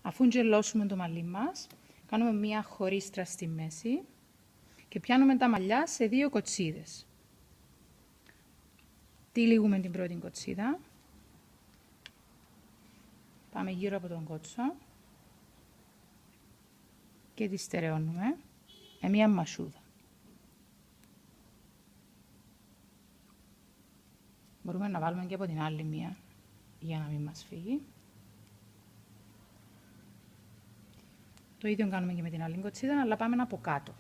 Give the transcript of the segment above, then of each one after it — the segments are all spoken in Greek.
Αφού γελώσουμε το μαλλί μας, κάνουμε μία χωρίστρα στη μέση και πιάνουμε τα μαλλιά σε 2 κοτσίδες. Τυλίγουμε την πρώτη κοτσίδα. Πάμε γύρω από τον κότσο και τη στερεώνουμε με μία μασούδα. Μπορούμε να βάλουμε και από την άλλη μία για να μην μας φύγει. Το ίδιο κάνουμε και με την άλλη κοτσίδα, αλλά πάμε από κάτω.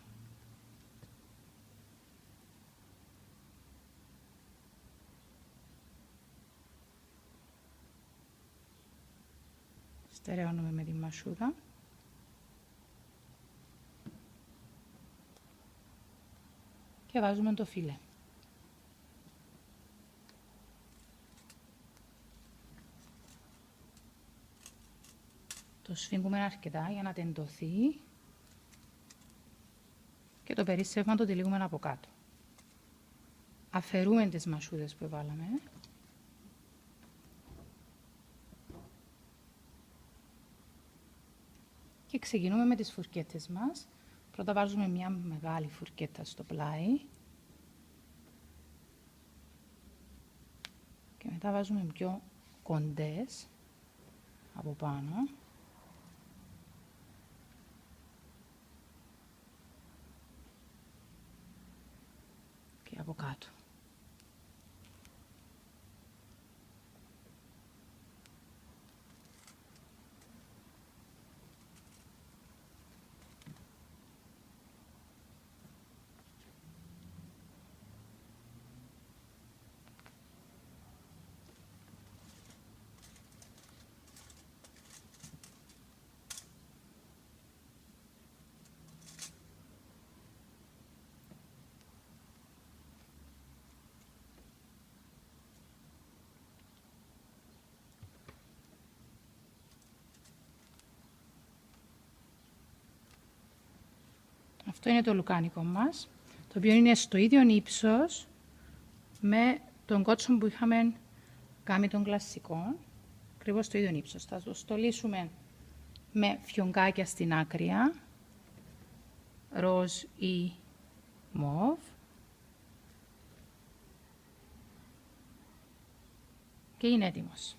Στερεώνουμε με τη μασούδα. Και βάζουμε το φύλλε. Το σφίγγουμε αρκετά για να τεντωθεί και το περίσσευμα το τυλίγουμε από κάτω. Αφαιρούμε τις μασούδες που βάλαμε και ξεκινούμε με τις φουρκέτες μας. Πρώτα βάζουμε μια μεγάλη φουρκέτα στο πλάι και μετά βάζουμε πιο κοντές από πάνω. Και από κάτω. Αυτό είναι το λουκάνικο μας, το οποίο είναι στο ίδιο ύψος με τον κότσο που είχαμε κάνει τον κλασικό, ακριβώς στο ίδιο ύψος. Θα το στολίσουμε με φιονκάκια στην άκρια, ροζ ή μοβ και είναι έτοιμος.